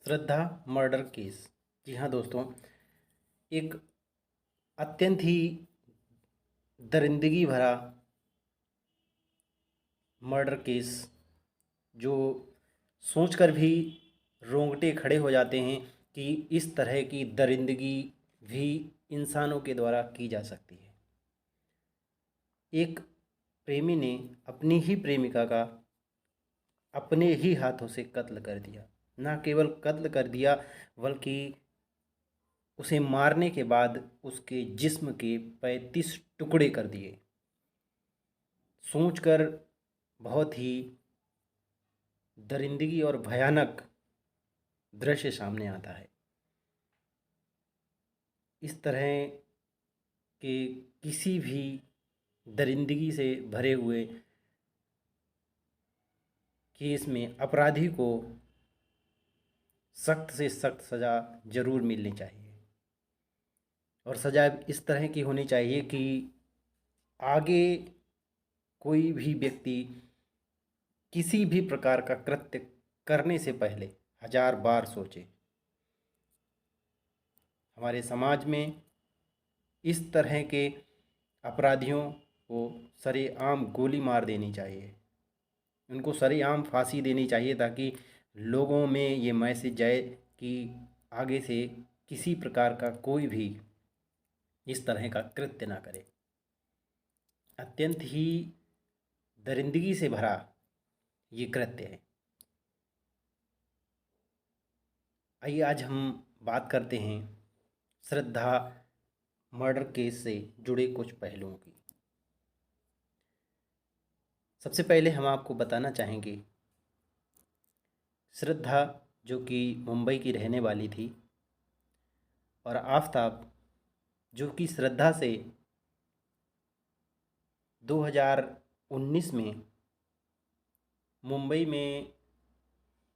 श्रद्धा murder case. जी हाँ दोस्तों, एक अत्यंत ही दरिंदगी भरा मर्डर केस जो सोचकर भी रोंगटे खड़े हो जाते हैं कि इस तरह की दरिंदगी भी इंसानों के द्वारा की जा सकती है। एक प्रेमी ने अपनी ही प्रेमिका का अपने ही हाथों से कत्ल कर दिया। ना केवल कत्ल कर दिया बल्कि उसे मारने के बाद उसके जिस्म के 35 टुकड़े कर दिए। सोचकर बहुत ही दरिंदगी और भयानक दृश्य सामने आता है। इस तरह के किसी भी दरिंदगी से भरे हुए केस में अपराधी को सख्त से सख्त सज़ा ज़रूर मिलनी चाहिए और सज़ा इस तरह की होनी चाहिए कि आगे कोई भी व्यक्ति किसी भी प्रकार का कृत्य करने से पहले हजार बार सोचे। हमारे समाज में इस तरह के अपराधियों को सरेआम गोली मार देनी चाहिए, उनको सरेआम फांसी देनी चाहिए ताकि लोगों में ये मैसेज जाए कि आगे से किसी प्रकार का कोई भी इस तरह का कृत्य ना करे। अत्यंत ही दरिंदगी से भरा ये कृत्य है। आइए आज हम बात करते हैं श्रद्धा मर्डर केस से जुड़े कुछ पहलुओं की। सबसे पहले हम आपको बताना चाहेंगे, श्रद्धा जो कि मुंबई की रहने वाली थी और आफताब जो कि श्रद्धा से 2019 में मुंबई में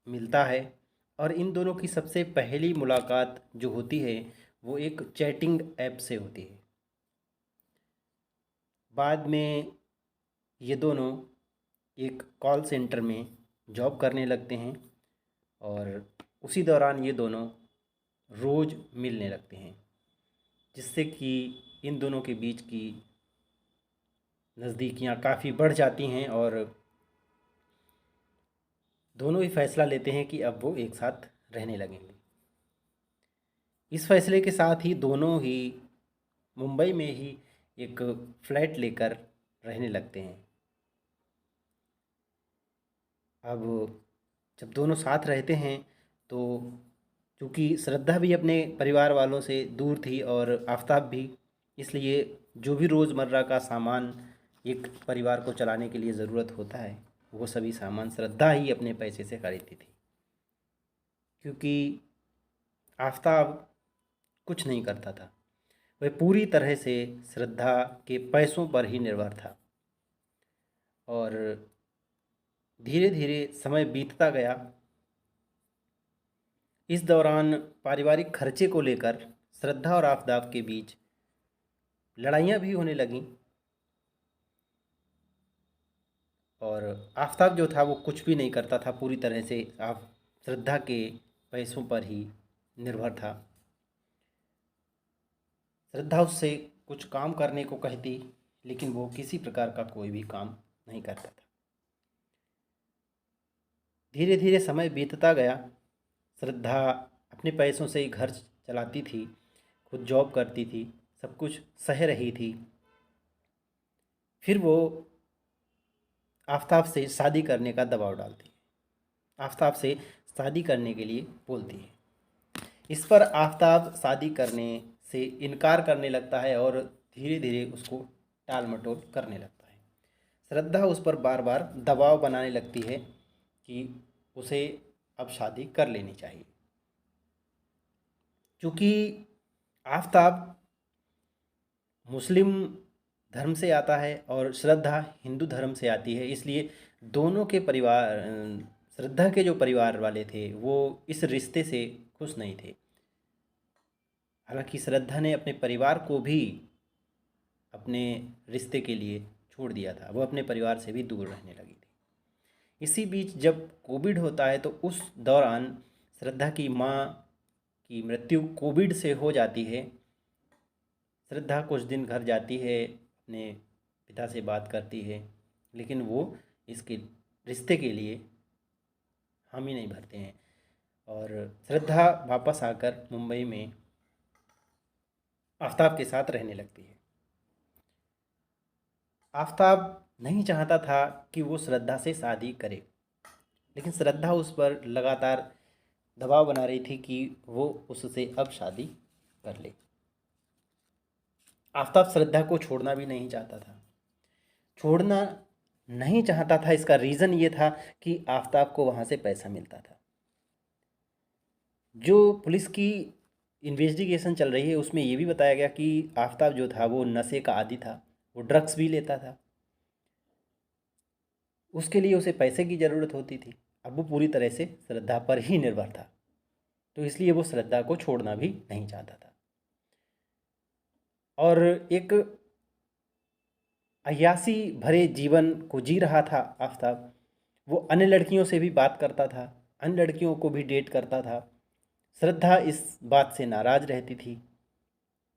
मिलता है और इन दोनों की सबसे पहली मुलाकात जो होती है वो एक चैटिंग ऐप से होती है। बाद में ये दोनों एक कॉल सेंटर में जॉब करने लगते हैं और उसी दौरान ये दोनों रोज़ मिलने लगते हैं, जिससे कि इन दोनों के बीच की नज़दीकियाँ काफ़ी बढ़ जाती हैं और दोनों ही फैसला लेते हैं कि अब वो एक साथ रहने लगेंगे। इस फैसले के साथ ही दोनों ही मुंबई में ही एक फ्लैट लेकर रहने लगते हैं। अब जब दोनों साथ रहते हैं तो चूँकि श्रद्धा भी अपने परिवार वालों से दूर थी और आफताब भी, इसलिए जो भी रोज़मर्रा का सामान एक परिवार को चलाने के लिए ज़रूरत होता है वो सभी सामान श्रद्धा ही अपने पैसे से खरीदती थी, क्योंकि आफताब कुछ नहीं करता था। वह पूरी तरह से श्रद्धा के पैसों पर ही निर्भर था और धीरे धीरे समय बीतता गया। इस दौरान पारिवारिक खर्चे को लेकर श्रद्धा और आफताब के बीच लड़ाइयाँ भी होने लगीं और आफताब जो था वो कुछ भी नहीं करता था, पूरी तरह से आप श्रद्धा के पैसों पर ही निर्भर था। श्रद्धा उससे कुछ काम करने को कहती लेकिन वो किसी प्रकार का कोई भी काम नहीं करता था। धीरे धीरे समय बीतता गया। श्रद्धा अपने पैसों से ही घर चलाती थी, खुद जॉब करती थी, सब कुछ सह रही थी। फिर वो आफताब से शादी करने का दबाव डालती है, आफताब से शादी करने के लिए बोलती है। इस पर आफताब शादी करने से इनकार करने लगता है और धीरे धीरे उसको टाल मटोल करने लगता है। श्रद्धा उस पर बार बार दबाव बनाने लगती है कि उसे अब शादी कर लेनी चाहिए। चूँकि आफताब मुस्लिम धर्म से आता है और श्रद्धा हिंदू धर्म से आती है, इसलिए दोनों के परिवार, श्रद्धा के जो परिवार वाले थे वो इस रिश्ते से खुश नहीं थे। हालांकि श्रद्धा ने अपने परिवार को भी अपने रिश्ते के लिए छोड़ दिया था, वो अपने परिवार से भी दूर रहने लगी थी। इसी बीच जब कोविड होता है तो उस दौरान श्रद्धा की माँ की मृत्यु कोविड से हो जाती है। श्रद्धा कुछ दिन घर जाती है, अपने पिता से बात करती है, लेकिन वो इसके रिश्ते के लिए हामी नहीं भरते हैं और श्रद्धा वापस आकर मुंबई में आफताब के साथ रहने लगती है। आफताब नहीं चाहता था कि वो श्रद्धा से शादी करे, लेकिन श्रद्धा उस पर लगातार दबाव बना रही थी कि वो उससे अब शादी कर ले। आफताब श्रद्धा को छोड़ना भी नहीं चाहता था। छोड़ना नहीं चाहता था, इसका रीज़न ये था कि आफताब को वहाँ से पैसा मिलता था। जो पुलिस की इन्वेस्टिगेशन चल रही है उसमें ये भी बताया गया कि आफताब जो था वो नशे का आदी था, वो ड्रग्स भी लेता था। उसके लिए उसे पैसे की ज़रूरत होती थी। अब वो पूरी तरह से श्रद्धा पर ही निर्भर था, तो इसलिए वो श्रद्धा को छोड़ना भी नहीं चाहता था। और एक अय्याशी भरे जीवन को जी रहा था आफताब। वो अन्य लड़कियों से भी बात करता था, अन्य लड़कियों को भी डेट करता था। श्रद्धा इस बात से नाराज़ रहती थी।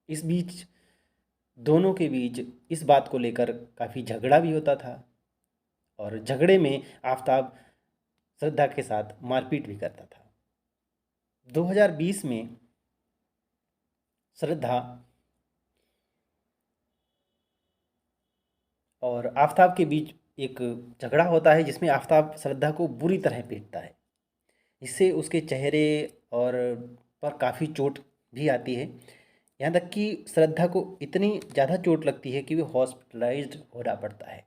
इस बीच दोनों के बीच इस बात को लेकर काफ़ी झगड़ा भी होता था और झगड़े में आफताब श्रद्धा के साथ मारपीट भी करता था। 2020 में श्रद्धा और आफताब के बीच एक झगड़ा होता है जिसमें आफताब श्रद्धा को बुरी तरह पीटता है। इससे उसके चेहरे और पर काफ़ी चोट भी आती है। यहाँ तक कि श्रद्धा को इतनी ज़्यादा चोट लगती है कि वो हॉस्पिटलाइज्ड होना पड़ता है।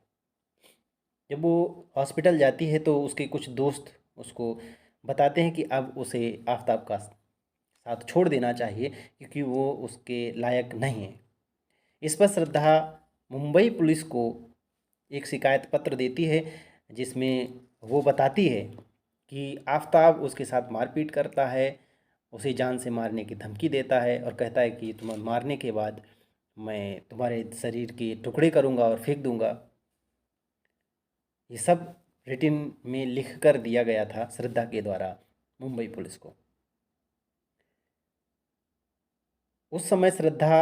जब वो हॉस्पिटल जाती है तो उसके कुछ दोस्त उसको बताते हैं कि अब उसे आफताब का साथ छोड़ देना चाहिए क्योंकि वो उसके लायक नहीं है। इस पर श्रद्धा मुंबई पुलिस को एक शिकायत पत्र देती है जिसमें वो बताती है कि आफताब उसके साथ मारपीट करता है, उसे जान से मारने की धमकी देता है और कहता है कि तुम्हें मारने के बाद मैं तुम्हारे शरीर के टुकड़े करूँगा और फेंक दूँगा। ये सब रिटिन में लिख कर दिया गया था श्रद्धा के द्वारा मुंबई पुलिस को। उस समय श्रद्धा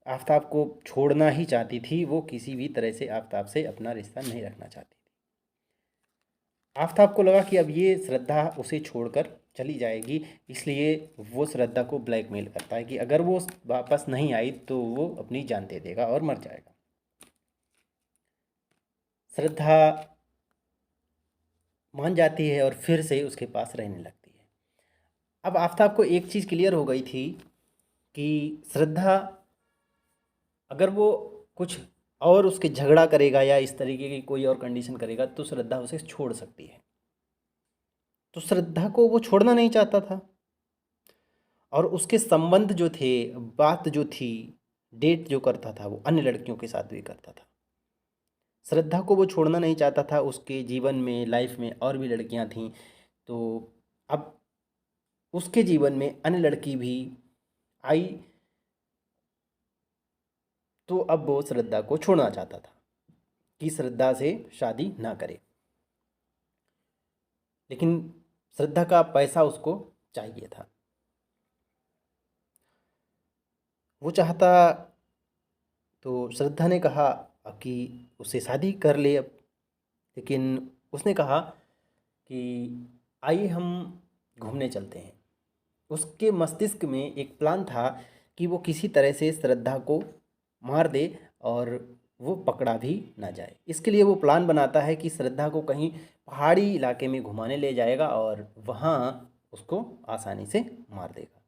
आफताब को छोड़ना ही चाहती थी, वो किसी भी तरह से आफताब से अपना रिश्ता नहीं रखना चाहती थी। आफताब को लगा कि अब ये श्रद्धा उसे छोड़कर चली जाएगी, इसलिए वो श्रद्धा को ब्लैकमेल करता है कि अगर वो वापस नहीं आई तो वो अपनी जान दे देगा और मर जाएगा। श्रद्धा मान जाती है और फिर से उसके पास रहने लगती है। अब आफताब को एक चीज़ क्लियर हो गई थी कि श्रद्धा अगर वो कुछ और उसके झगड़ा करेगा या इस तरीके की कोई और कंडीशन करेगा तो श्रद्धा उसे छोड़ सकती है। तो श्रद्धा को वो छोड़ना नहीं चाहता था और उसके संबंध जो थे, बात जो थी, डेट जो करता था वो अन्य लड़कियों के साथ भी करता था। श्रद्धा को वो छोड़ना नहीं चाहता था। उसके जीवन में, लाइफ में और भी लड़कियां थीं, तो अब उसके जीवन में अन्य लड़की भी आई, तो अब वो श्रद्धा को छोड़ना चाहता था कि श्रद्धा से शादी ना करे। लेकिन श्रद्धा का पैसा उसको चाहिए था। वो चाहता तो श्रद्धा ने कहा कि उससे शादी कर ले अब, लेकिन उसने कहा कि आइए हम घूमने चलते हैं। उसके मस्तिष्क में एक प्लान था कि वो किसी तरह से श्रद्धा को मार दे और वो पकड़ा भी ना जाए। इसके लिए वो प्लान बनाता है कि श्रद्धा को कहीं पहाड़ी इलाके में घुमाने ले जाएगा और वहाँ उसको आसानी से मार देगा।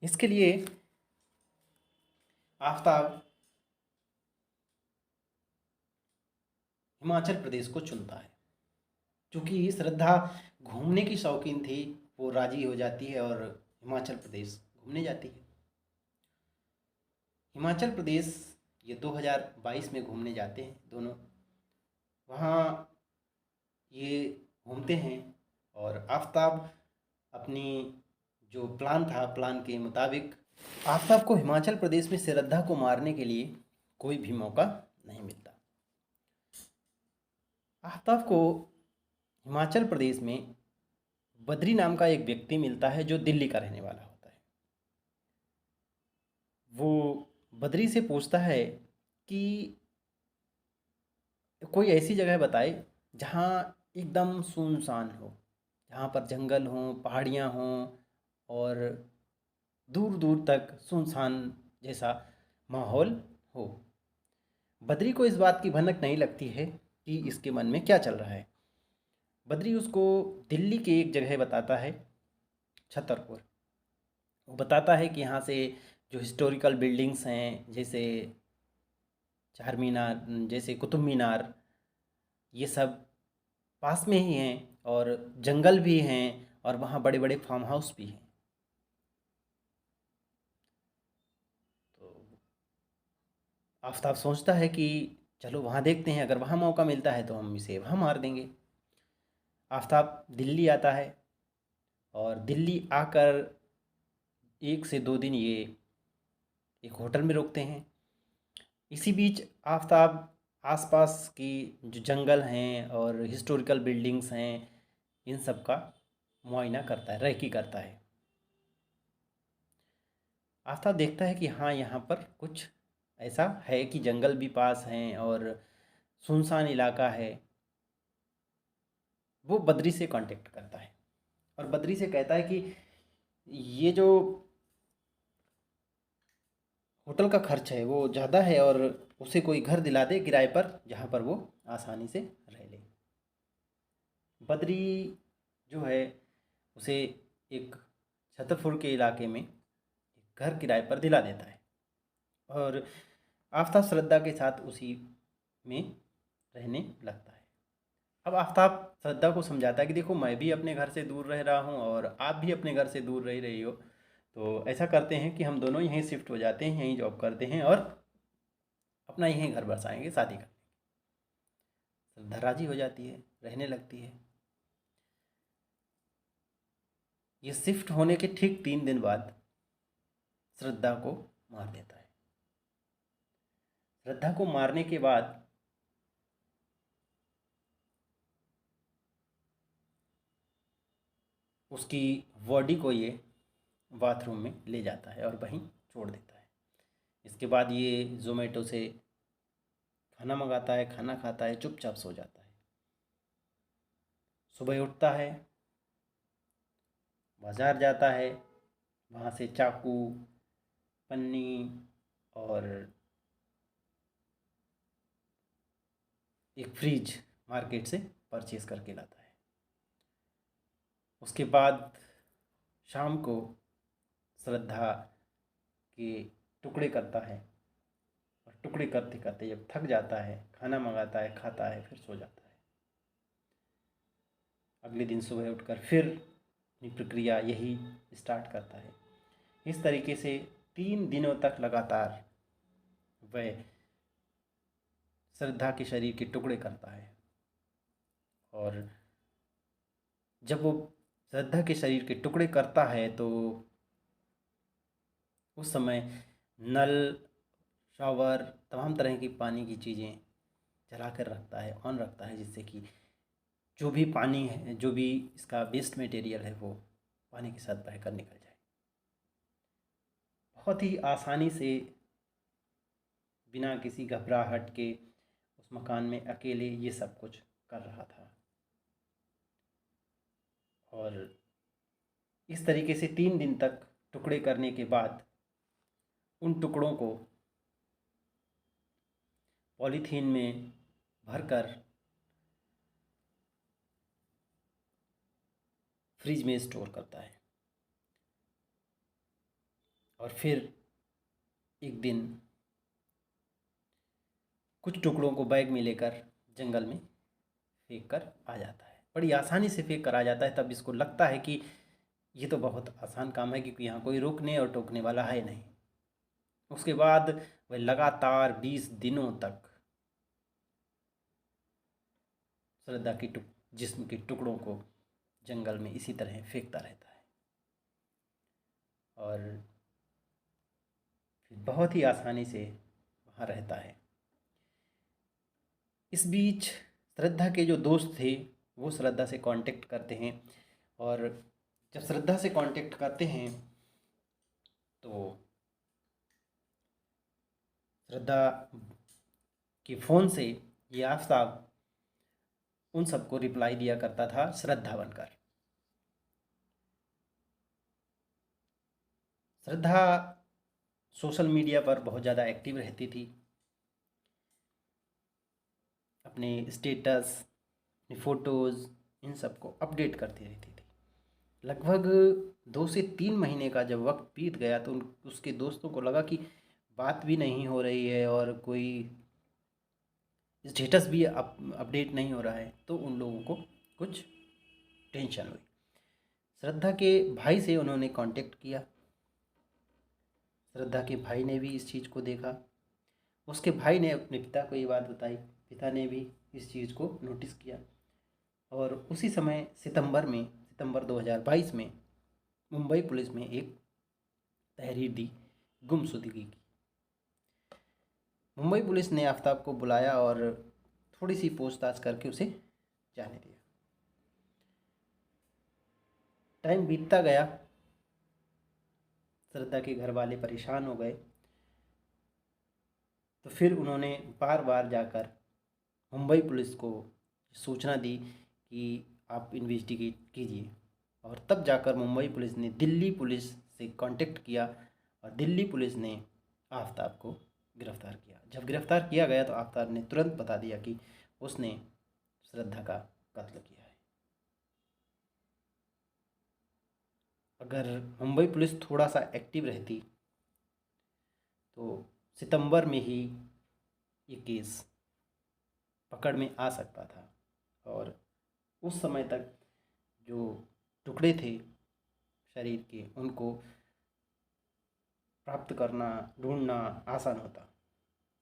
इसके लिए आफताब हिमाचल प्रदेश को चुनता है। क्योंकि श्रद्धा घूमने की शौकीन थी, वो राजी हो जाती है और हिमाचल प्रदेश घूमने जाती है। हिमाचल प्रदेश ये 2022 में घूमने जाते हैं दोनों। वहाँ ये घूमते हैं और आफताब अपनी जो प्लान था, प्लान के मुताबिक आफताब को हिमाचल प्रदेश में श्रद्धा को मारने के लिए कोई भी मौका नहीं मिलता। आफताब को हिमाचल प्रदेश में बद्री नाम का एक व्यक्ति मिलता है जो दिल्ली का रहने वाला होता है। वो बद्री से पूछता है कि कोई ऐसी जगह बताए जहाँ एकदम सुनसान हो, जहाँ पर जंगल हों, पहाड़ियाँ हों और दूर दूर तक सुनसान जैसा माहौल हो। बद्री को इस बात की भनक नहीं लगती है कि इसके मन में क्या चल रहा है। बद्री उसको दिल्ली की एक जगह बताता है, छतरपुर। वो बताता है कि यहाँ से जो हिस्टोरिकल बिल्डिंग्स हैं, जैसे चार मीनार, जैसे कुतुब मीनार, ये सब पास में ही हैं और जंगल भी हैं और वहाँ बड़े बड़े फार्म हाउस भी हैं। तो आफताब सोचता है कि चलो वहाँ देखते हैं, अगर वहाँ मौका मिलता है तो हम इसे वहाँ मार देंगे। आफताब दिल्ली आता है और दिल्ली आकर 1 से 2 दिन ये एक होटल में रुकते हैं। इसी बीच आफताब आसपास की जो जंगल हैं और हिस्टोरिकल बिल्डिंग्स हैं, इन सब का मुआयना करता है, रेकी करता है। आफताब देखता है कि हाँ, यहाँ पर कुछ ऐसा है कि जंगल भी पास हैं और सुनसान इलाका है। वो बद्री से कांटेक्ट करता है और बद्री से कहता है कि ये जो होटल का खर्च है वो ज़्यादा है और उसे कोई घर दिला दे किराए पर, जहाँ पर वो आसानी से रह ले। बद्री जो है उसे एक छतरपुर के इलाके में एक घर किराए पर दिला देता है और आफताब श्रद्धा के साथ उसी में रहने लगता है। अब आफताब श्रद्धा को समझाता है कि देखो, मैं भी अपने घर से दूर रह रहा हूँ और आप भी अपने घर से दूर रह रही हो, तो ऐसा करते हैं कि हम दोनों यहीं शिफ्ट हो जाते हैं, यहीं जॉब करते हैं और अपना यहीं घर बसाएंगे, शादी कर। श्रद्धा राजी हो जाती है, रहने लगती है। ये शिफ्ट होने के ठीक 3 दिन बाद श्रद्धा को मार देता है। श्रद्धा को मारने के बाद उसकी बॉडी को ये बाथरूम में ले जाता है और वहीं छोड़ देता है। इसके बाद ये जोमेटो से खाना मंगाता है, खाना खाता है, चुपचाप सो जाता है। सुबह उठता है, बाज़ार जाता है, वहाँ से चाकू, पन्नी और एक फ्रिज मार्केट से परचेज़ करके लाता है। उसके बाद शाम को श्रद्धा के टुकड़े करता है और टुकड़े करते करते जब थक जाता है, खाना मंगाता है, खाता है, फिर सो जाता है। अगले दिन सुबह उठकर फिर अपनी प्रक्रिया यही स्टार्ट करता है। इस तरीके से 3 दिनों तक लगातार वह श्रद्धा के शरीर के टुकड़े करता है और जब वो श्रद्धा के शरीर के टुकड़े करता है तो उस समय नल, शावर, तमाम तरह की पानी की चीज़ें चला कर रखता है, ऑन रखता है, जिससे कि जो भी पानी है, जो भी इसका वेस्ट मटेरियल है, वो पानी के साथ बहकर निकल जाए। बहुत ही आसानी से, बिना किसी घबराहट के, उस मकान में अकेले ये सब कुछ कर रहा था। और इस तरीके से 3 दिन तक टुकड़े करने के बाद उन टुकड़ों को पॉलीथीन में भरकर फ्रिज में स्टोर करता है और फिर एक दिन कुछ टुकड़ों को बैग में लेकर जंगल में फेंक कर आ जाता है। बड़ी आसानी से फेंक कर आ जाता है। तब इसको लगता है कि ये तो बहुत आसान काम है, क्योंकि यहाँ कोई रोकने और टोकने वाला है नहीं। उसके बाद वह लगातार 20 दिनों तक श्रद्धा की जिस्म के टुकड़ों को जंगल में इसी तरह फेंकता रहता है और फिर बहुत ही आसानी से वहाँ रहता है। इस बीच श्रद्धा के जो दोस्त थे वो श्रद्धा से कांटेक्ट करते हैं और जब श्रद्धा से कांटेक्ट करते हैं तो श्रद्धा के फ़ोन से ये आफ्ताब उन सबको रिप्लाई दिया करता था श्रद्धा बनकर। श्रद्धा सोशल मीडिया पर बहुत ज़्यादा एक्टिव रहती थी, अपने स्टेटस, अपनी फ़ोटोज़, इन सबको अपडेट करती रहती थी। लगभग 2 से 3 महीने का जब वक्त बीत गया तो उसके दोस्तों को लगा कि बात भी नहीं हो रही है और कोई स्टेटस भी अपडेट नहीं हो रहा है, तो उन लोगों को कुछ टेंशन हुई। श्रद्धा के भाई से उन्होंने कांटेक्ट किया। श्रद्धा के भाई ने भी इस चीज़ को देखा। उसके भाई ने अपने पिता को ये बात बताई। पिता ने भी इस चीज़ को नोटिस किया और उसी समय सितंबर 2022 में मुंबई पुलिस में एक तहरीर दी गुमशुदगी की। मुंबई पुलिस ने आफ्ताब को बुलाया और थोड़ी सी पूछताछ करके उसे जाने दिया। टाइम बीतता गया, श्रद्धा के घर वाले परेशान हो गए, तो फिर उन्होंने बार बार जाकर मुंबई पुलिस को सूचना दी कि आप इन्वेस्टिगेट कीजिए। और तब जाकर मुंबई पुलिस ने दिल्ली पुलिस से कांटेक्ट किया और दिल्ली पुलिस ने आफ्ताब को गिरफ़्तार किया। जब गिरफ़्तार किया गया तो आफ्ताब ने तुरंत बता दिया कि उसने श्रद्धा का कत्ल किया है। अगर मुंबई पुलिस थोड़ा सा एक्टिव रहती तो सितंबर में ही ये केस पकड़ में आ सकता था और उस समय तक जो टुकड़े थे शरीर के उनको प्राप्त करना, ढूंढना आसान होता।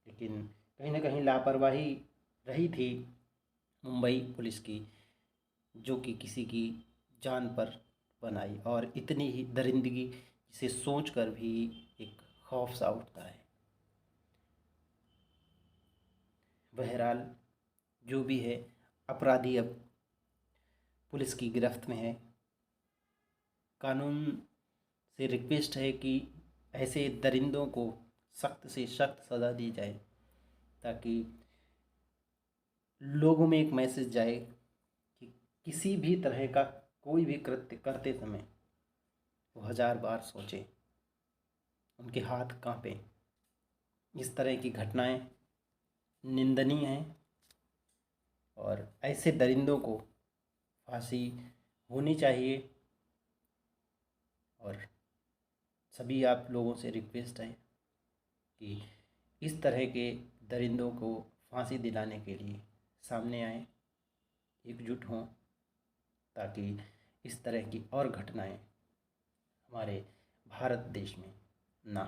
लेकिन कहीं ना कहीं लापरवाही रही थी मुंबई पुलिस की, जो कि किसी की जान पर बनाई। और इतनी ही दरिंदगी जिसे सोच कर भी एक खौफ सा उठता है। बहरहाल जो भी है, अपराधी अब पुलिस की गिरफ्त में है। कानून से रिक्वेस्ट है कि ऐसे दरिंदों को सख्त से सख्त सज़ा दी जाए, ताकि लोगों में एक मैसेज जाए कि किसी भी तरह का कोई भी कृत्य करते समय वो 1000 बार सोचें, उनके हाथ कांपें। इस तरह की घटनाएं निंदनीय हैं और ऐसे दरिंदों को फांसी होनी चाहिए। और सभी आप लोगों से रिक्वेस्ट है कि इस तरह के दरिंदों को फांसी दिलाने के लिए सामने आएं, एकजुट हों, ताकि इस तरह की और घटनाएं हमारे भारत देश में